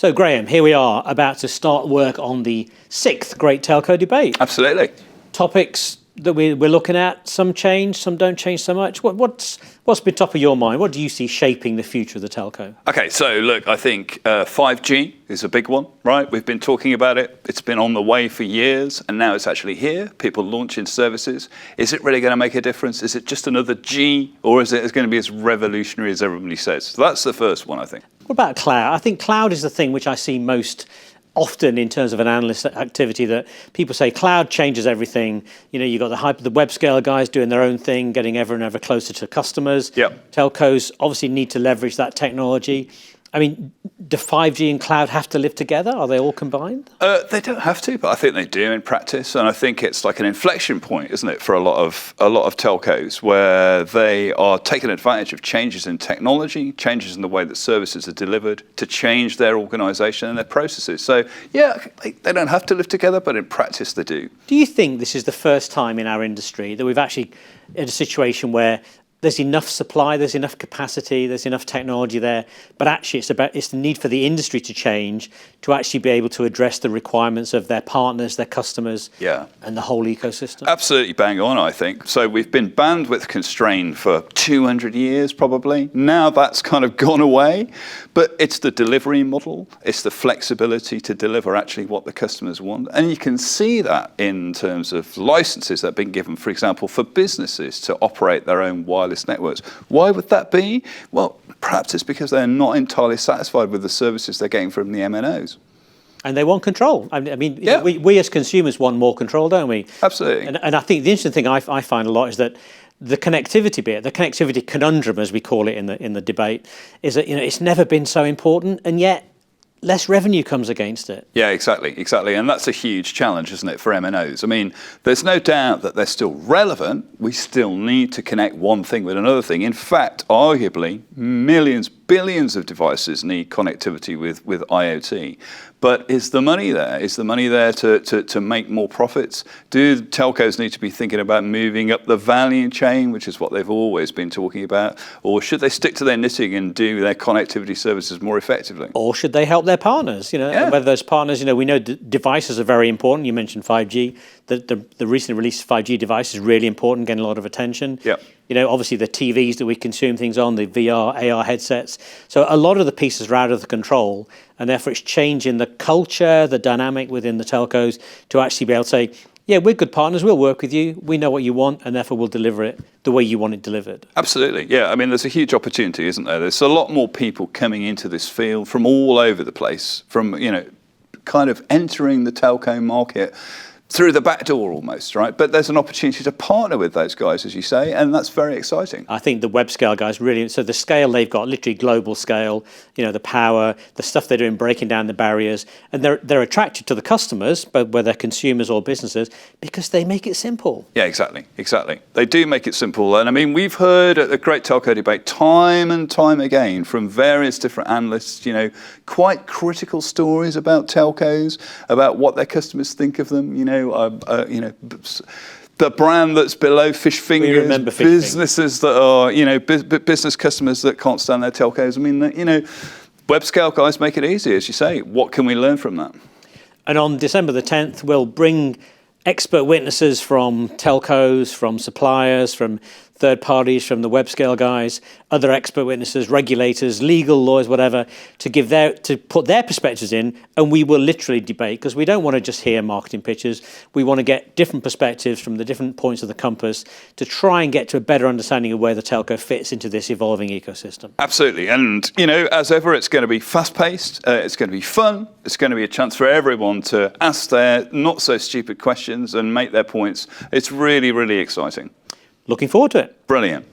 So, Graham, here we are about to start work on the 6th Great Telco Debate. Absolutely. Topics that we're looking at, some change, some don't change so much. What's been top of your mind? What do you see shaping the future of the telco? Okay, so look, I think 5G is a big one, right? We've been talking about it. It's been on the way for years, and now it's actually here. People launching services. Is it really going to make a difference? Is it just another G, or is it going to be as revolutionary as everybody says? So that's the first one, I think. What about cloud? I think cloud is the thing which I see most often in terms of an analyst activity, that people say cloud changes everything. You know, you've got the Webscale guys doing their own thing, getting ever and ever closer to customers. Yep. Telcos obviously need to leverage that technology. I mean, do 5G and cloud have to live together? Are they all combined? They don't have to, but I think they do in practice, and I think it's like an inflection point, isn't it, for a lot of telcos, where they are taking advantage of changes in technology, changes in the way that services are delivered, to change their organisation and their processes. So, yeah, they don't have to live together, but in practice they do. Do you think this is the first time in our industry that we've actually in a situation where there's enough supply, there's enough capacity, there's enough technology there, but actually it's the need for the industry to change to actually be able to address the requirements of their partners, their customers, and the whole ecosystem? Absolutely bang on, I think. So we've been bandwidth constrained for 200 years, probably. Now that's kind of gone away, but it's the delivery model, it's the flexibility to deliver actually what the customers want. And you can see that in terms of licenses that have been given, for example, for businesses to operate their own wireless networks. Why would that be? Well, perhaps it's because they're not entirely satisfied with the services they're getting from the MNOs. And they want control. I mean, yeah. we as consumers want more control, don't we? Absolutely. And I think the interesting thing I find a lot is that the connectivity bit, the connectivity conundrum, as we call it in the debate, is that, you know, it's never been so important, and yet less revenue comes against it. Yeah, exactly. And that's a huge challenge, isn't it, for MNOs? I mean, there's no doubt that they're still relevant. We still need to connect one thing with another thing. In fact, arguably, millions, billions of devices need connectivity with IoT. But is the money there? Is the money there to make more profits? Do telcos need to be thinking about moving up the value chain, which is what they've always been talking about? Or should they stick to their knitting and do their connectivity services more effectively? Or should they help their partners? You know, whether those partners, you know, we know devices are very important. You mentioned 5G. The recently released 5G device is really important, getting a lot of attention. Yeah. You know, obviously the TVs that we consume things on, the VR, AR headsets. So a lot of the pieces are out of the control, and therefore it's changing the culture, the dynamic within the telcos to actually be able to say, yeah, we're good partners, we'll work with you, we know what you want, and therefore we'll deliver it the way you want it delivered. Absolutely, yeah. I mean, there's a huge opportunity, isn't there? There's a lot more people coming into this field from all over the place, from, you know, kind of entering the telco market through the back door almost, right? But there's an opportunity to partner with those guys, as you say, and that's very exciting. I think the Webscale guys really, so the scale they've got, literally global scale, you know, the power, the stuff they're doing, breaking down the barriers, and they're attracted to the customers, but whether they're consumers or businesses, because they make it simple. Yeah, exactly. They do make it simple. And I mean, we've heard at the Great Telco Debate time and time again from various different analysts, you know, quite critical stories about telcos, about what their customers think of them, you know, the brand that's below fish fingers, businesses that are, you know, business customers that can't stand their telcos. I mean, you know, Webscale guys make it easy, as you say. What can we learn from that? And on December the 10th, we'll bring expert witnesses from telcos, from suppliers, from third parties, from the Webscale guys, other expert witnesses, regulators, legal lawyers, whatever, to put their perspectives in, and we will literally debate, because we don't want to just hear marketing pitches. We want to get different perspectives from the different points of the compass to try and get to a better understanding of where the telco fits into this evolving ecosystem. Absolutely, and you know, as ever, it's going to be fast-paced, it's going to be fun, it's going to be a chance for everyone to ask their not-so-stupid questions and make their points. It's really, really exciting. Looking forward to it. Brilliant.